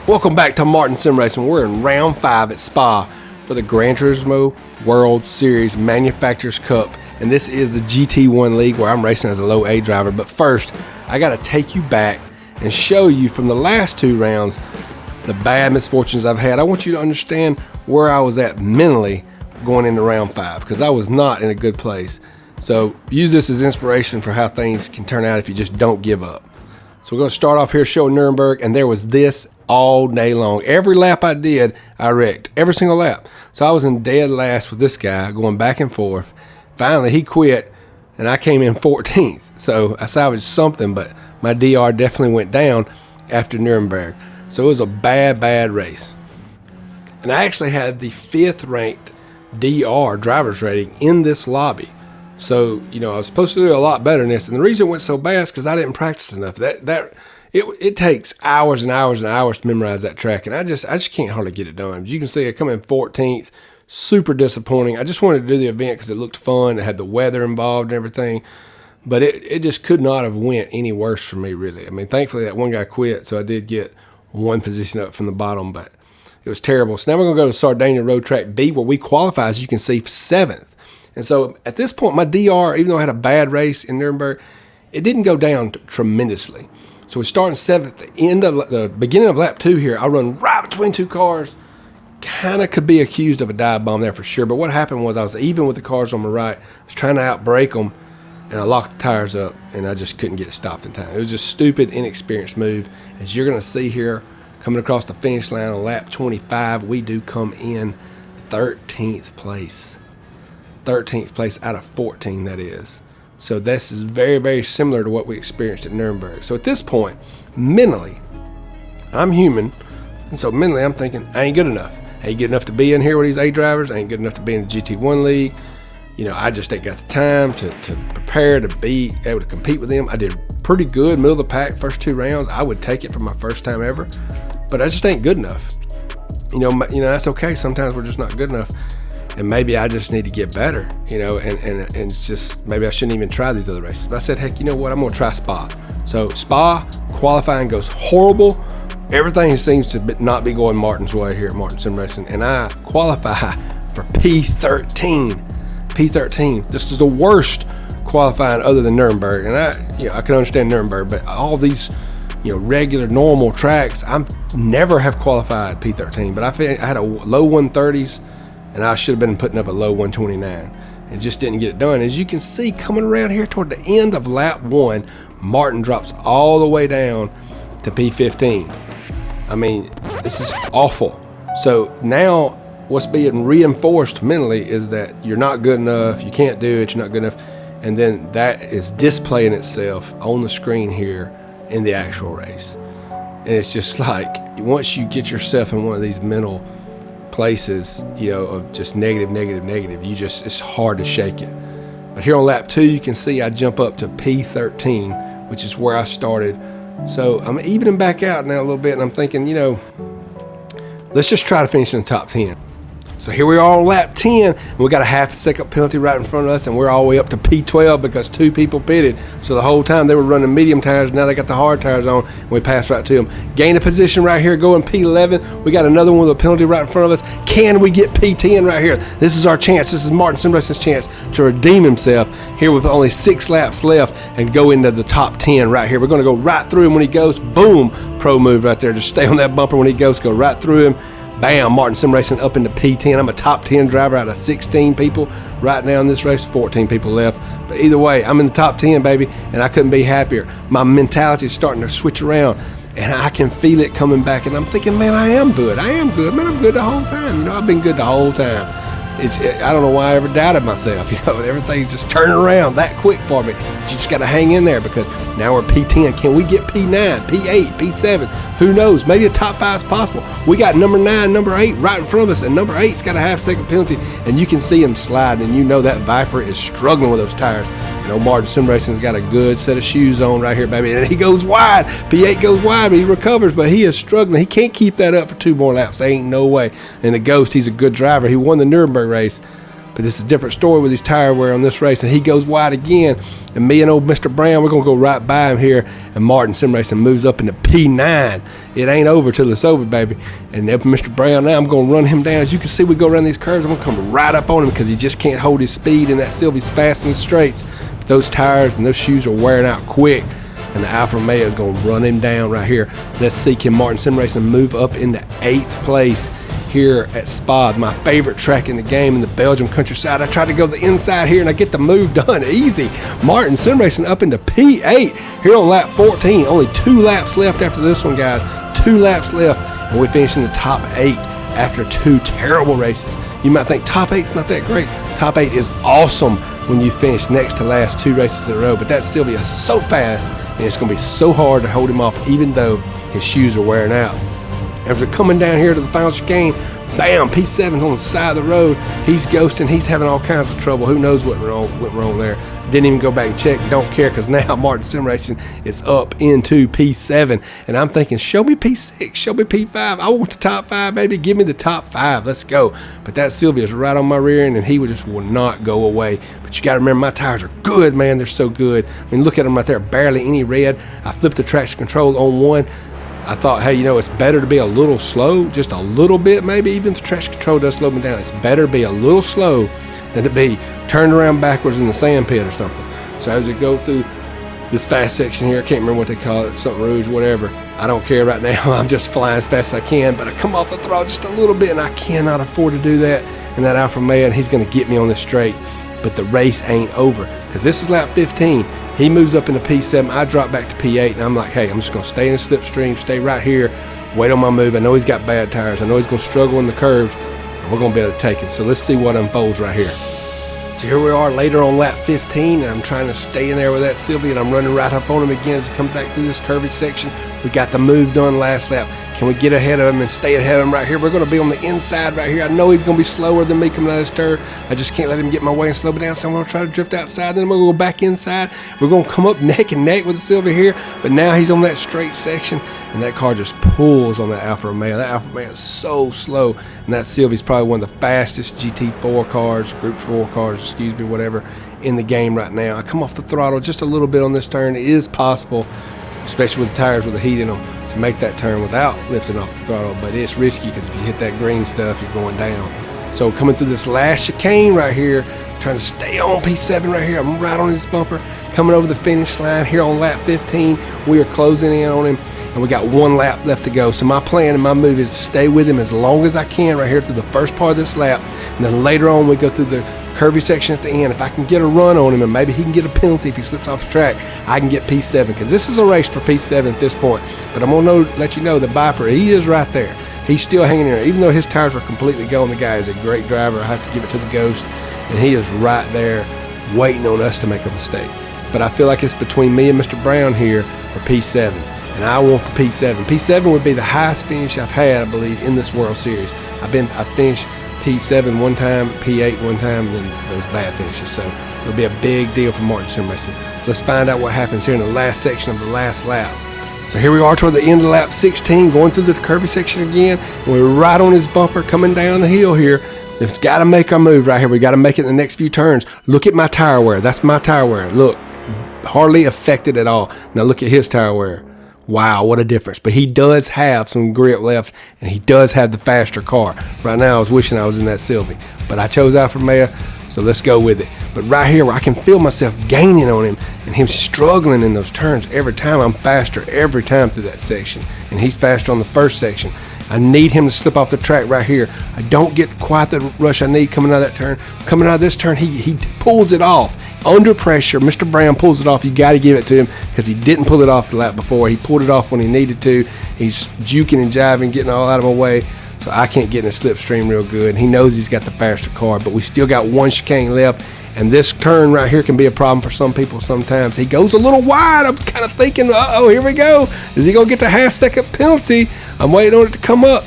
Welcome back to Martin Sim Racing. We're in round 5 at Spa for the Gran Turismo World Series Manufacturers Cup, and this is the GT1 League where I'm racing as a low A driver. But first, I got to take you back and show you from the last 2 rounds the bad misfortunes I've had. I want you to understand where I was at mentally going into round 5, because I was not in a good place. So use this as inspiration for how things can turn out if you just don't give up. So we're going to start off here showing Nuremberg, and there was this all day long. Every lap I did, I wrecked. Every single lap. So I was in dead last with this guy, going back and forth. Finally, he quit, and I came in 14th. So I salvaged something, but my DR definitely went down after Nuremberg. So it was a bad race. And I actually had the 5th ranked DR driver's rating in this lobby. So, you know, I was supposed to do a lot better than this. And the reason it went so bad is because I didn't practice enough. It takes hours and hours and hours to memorize that track. And I just can't hardly get it done. You can see I come in 14th. Super disappointing. I just wanted to do the event because it looked fun. It had the weather involved and everything. But it just could not have went any worse for me, really. I mean, thankfully that one guy quit, so I did get one position up from the bottom. But it was terrible. So now we're going to go to Sardinia Road Track B, where we qualify, as you can see, 7th. And so at this point, my DR, even though I had a bad race in Nuremberg, it didn't go down tremendously. So we're starting 7th. The end of the beginning of lap 2 here, I run right between 2 cars. Kind of could be accused of a dive bomb there for sure. But what happened was I was even with the cars on my right. I was trying to outbrake them, and I locked the tires up, and I just couldn't get it stopped in time. It was just a stupid, inexperienced move. As you're going to see here, coming across the finish line on lap 25, we do come in 13th place. 13th place out of 14, that is. So this is very similar to what we experienced at Nuremberg. So at this point, mentally, I'm human, and so mentally I'm thinking, I ain't good enough. I ain't good enough to be in here with these A drivers. I ain't good enough to be in the GT1 League. You know, I just ain't got the time to prepare to be able to compete with them. I did pretty good, middle of the pack, first 2 rounds. I would take it for my first time ever, but I just ain't good enough. You know, that's okay. Sometimes we're just not good enough. And maybe I just need to get better, you know, and it's just, maybe I shouldn't even try these other races. But I said, heck, you know what, I'm going to try Spa. So Spa, qualifying goes horrible. Everything seems to not be going Martin's way here at Martin Sim Racing. And I qualify for P13. P13. This is the worst qualifying other than Nuremberg. And I can understand Nuremberg, but all these, you know, regular, normal tracks, I never have qualified P13. But I had a low 130s. And I should have been putting up a low 129 and just didn't get it done. As you can see, coming around here toward the end of lap 1, Martin drops all the way down to P15. I mean, this is awful. So now what's being reinforced mentally is that you're not good enough, you can't do it, you're not good enough. And then that is displaying itself on the screen here in the actual race. And it's just like, once you get yourself in one of these mental places, you know, of just negative, it's hard to shake it. But here on lap 2, you can see I jump up to P13, which is where I started. So I'm evening back out now a little bit, and I'm thinking, you know, let's just try to finish in the top 10. So here we are on lap 10, and we got a half a second penalty right in front of us, and we're all the way up to P12 because 2 people pitted. So the whole time they were running medium tires, now they got the hard tires on, and we passed right to them. Gain a position right here, going P11. We got another one with a penalty right in front of us. Can we get P10 right here? This is our chance. This is Martin Sim Racing's chance to redeem himself here with only 6 laps left and go into the top 10 right here. We're going to go right through him when he goes. Boom! Pro move right there. Just stay on that bumper when he goes. Go right through him. Bam, Martin Sim Racing up into P10. I'm a top 10 driver out of 16 people right now in this race. 14 people left. But either way, I'm in the top 10, baby, and I couldn't be happier. My mentality is starting to switch around, and I can feel it coming back. And I'm thinking, man, I am good. Man, I'm good the whole time. You know, I've been good the whole time. I don't know why I ever doubted myself. You know, everything's just turning around that quick for me. You just got to hang in there because now we're P10. Can we get P9, P8, P7? Who knows? Maybe a top 5 is possible. We got number 9, number 8 right in front of us, and number 8's got a half-second penalty, and you can see him slide, and you know that Viper is struggling with those tires. You know, Martin Sim Racing's got a good set of shoes on right here, baby, and he goes wide. P8 goes wide, but he recovers, but he is struggling. He can't keep that up for 2 more laps. There ain't no way. And the Ghost, he's a good driver. He won the Nuremberg race, But this is a different story with his tire wear on this race, and he goes wide again. And me and old Mr. Brown, we're gonna go right by him here. And Martin Sim Racing moves up into P9. It ain't over till it's over, baby. And then Mr. Brown now, I'm gonna run him down. As you can see, we go around these curves. I'm gonna come right up on him because he just can't hold his speed, and that Sylvie's fast in the straights. But those tires and those shoes are wearing out quick. And the Alfa Romeo is gonna run him down right here. Let's see, can Martin Sim Racing move up into 8th place here at Spa, my favorite track in the game in the Belgium countryside. I tried to go the inside here and I get the move done easy. Martin Sim Racing up into P8 here on lap 14. Only 2 laps left after this one, guys. 2 laps left, and we finish in the top 8 after 2 terrible races. You might think top 8's not that great. Top 8 is awesome when you finish next to last 2 races in a row, but that Sylvia is so fast, and it's gonna be so hard to hold him off even though his shoes are wearing out. As we're coming down here to the final chicane, bam, P7's on the side of the road. He's ghosting. He's having all kinds of trouble. Who knows what went wrong there. Didn't even go back and check. Don't care, because now Martin Sim Racing is up into P7. And I'm thinking, show me P6, show me P5. I want the top 5, baby. Give me the top 5. Let's go. But that Sylvia's right on my rear end, and he just will not go away. But you got to remember, my tires are good, man. They're so good. I mean, look at them right there. Barely any red. I flipped the traction control on one. I thought, hey, you know, it's better to be a little slow, just a little bit maybe, even if the traction control does slow me down. It's better to be a little slow than to be turned around backwards in the sand pit or something. So as we go through this fast section here, I can't remember what they call it, something rouge, whatever. I don't care right now. I'm just flying as fast as I can, but I come off the throttle just a little bit, and I cannot afford to do that. And that Alfa Romeo, and he's going to get me on the straight. But the race ain't over, because this is lap 15. He moves up into P7. I drop back to P8, and I'm like, hey, I'm just going to stay in the slipstream, stay right here, wait on my move. I know he's got bad tires. I know he's going to struggle in the curves, and we're going to be able to take him. So let's see what unfolds right here. So here we are later on lap 15, and I'm trying to stay in there with that Sylvia, and I'm running right up on him again as he comes back through this curvy section. We got the move done last lap. Can we get ahead of him and stay ahead of him right here? We're going to be on the inside right here. I know he's going to be slower than me coming out of this turn. I just can't let him get my way and slow me down, so I'm going to try to drift outside. Then I'm going to go back inside. We're going to come up neck and neck with the Sylvia here, but now he's on that straight section, and that car just pulls on that Alfa Romeo. That Alfa Romeo is so slow, and that Sylvia's probably one of the fastest GT4 cars, Group 4 cars, excuse me, whatever, in the game right now. I come off the throttle just a little bit on this turn. It is possible, especially with the tires with the heat in them, to make that turn without lifting off the throttle, but it's risky because if you hit that green stuff, you're going down. So coming through this last chicane right here, trying to stay on P7 right here. I'm right on this bumper, coming over the finish line here on lap 15. We are closing in on him, and we got 1 lap left to go. So my plan and my move is to stay with him as long as I can right here through the first part of this lap, and then later on we go through the curvy section at the end. If I can get a run on him and maybe he can get a penalty if he slips off the track, I can get P7, because this is a race for P7 at this point. But I'm going to let you know the Viper, he is right there. He's still hanging in there. Even though his tires are completely gone, the guy is a great driver. I have to give it to the Ghost, and he is right there waiting on us to make a mistake. But I feel like it's between me and Mr. Brown here for P7, and I want the P7. P7 would be the highest finish I've had, I believe, in this World Series. I finished P7 one time, P8 one time, and then those bad finishes. So it'll be a big deal for Martin Sim Racing. So let's find out what happens here in the last section of the last lap. So here we are toward the end of lap 16, going through the curvy section again. And we're right on his bumper, coming down the hill here. It's got to make our move right here. We got to make it in the next few turns. Look at my tire wear. That's my tire wear. Look, hardly affected at all. Now look at his tire wear. Wow, what a difference. But he does have some grip left, and he does have the faster car. Right now, I was wishing I was in that Sylvie, but I chose Alfa Romeo, so let's go with it. But right here, where I can feel myself gaining on him, and him struggling in those turns every time, I'm faster every time through that section, and he's faster on the first section. I need him to slip off the track right here. I don't get quite the rush I need coming out of that turn. Coming out of this turn, he pulls it off. Under pressure, Mr. Brown pulls it off. You got to give it to him, because he didn't pull it off the lap before. He pulled it off when he needed to. He's juking and jiving, getting all out of my way, so I can't get in the slipstream real good. He knows he's got the faster car, but we still got 1 chicane left, and this turn right here can be a problem for some people sometimes. He goes a little wide. I'm kind of thinking, uh-oh, here we go. Is he going to get the half-second penalty? I'm waiting on it to come up.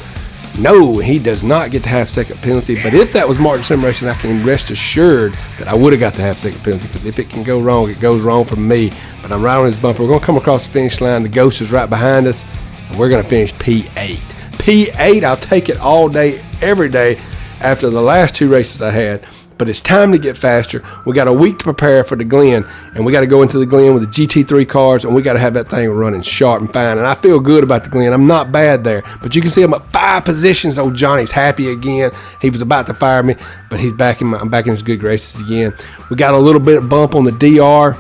No, he does not get the half-second penalty. But if that was Martin Sim Racing, I can rest assured that I would have got the half-second penalty, because if it can go wrong, it goes wrong for me. But I'm right on his bumper. We're going to come across the finish line. The Ghost is right behind us, and we're going to finish P8. P8, I'll take it all day, every day. After the last 2 races I had, but it's time to get faster. We got a week to prepare for the Glen, and we got to go into the Glen with the GT3 cars, and we got to have that thing running sharp and fine. And I feel good about the Glen. I'm not bad there, but you can see I'm at 5 positions. Old Johnny's happy again. He was about to fire me, but he's back in I'm back in his good graces again. We got a little bit of bump on the DR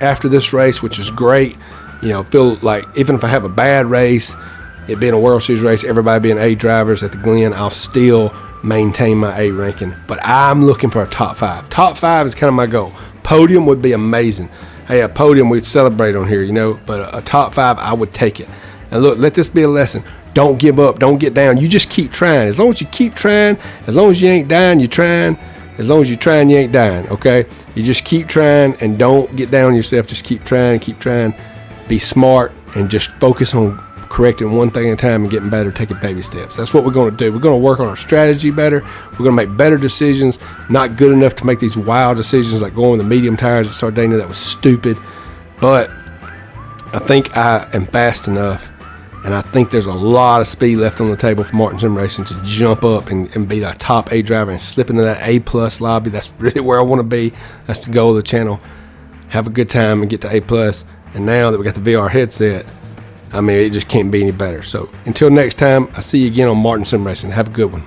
after this race, which is great. You know, feel like even if I have a bad race, it being a World Series race, everybody being A drivers at the Glen, I'll still maintain my A ranking. But I'm looking for a top 5. Top 5 is kind of my goal. Podium would be amazing. Hey, a podium we'd celebrate on here, you know, but a top 5, I would take it. And look, let this be a lesson. Don't give up. Don't get down. You just keep trying. As long as you keep trying, as long as you ain't dying, you're trying. As long as you're trying, you ain't dying, okay? You just keep trying and don't get down on yourself. Just keep trying, keep trying. Be smart and just focus on correcting one thing at a time and getting better, taking baby steps. That's what we're going to do. We're going to work on our strategy better. We're going to make better decisions. Not good enough to make these wild decisions like going with the medium tires at Sardinia. That was stupid. But I think I am fast enough, and I think there's a lot of speed left on the table for Martin Sim Racing to jump up and be a top A driver and slip into that A+ lobby. That's really where I want to be. That's the goal of the channel. Have a good time and get to A+. And now that we got the VR headset, I mean, it just can't be any better. So until next time, I'll see you again on Martin Sim Racing. Have a good one.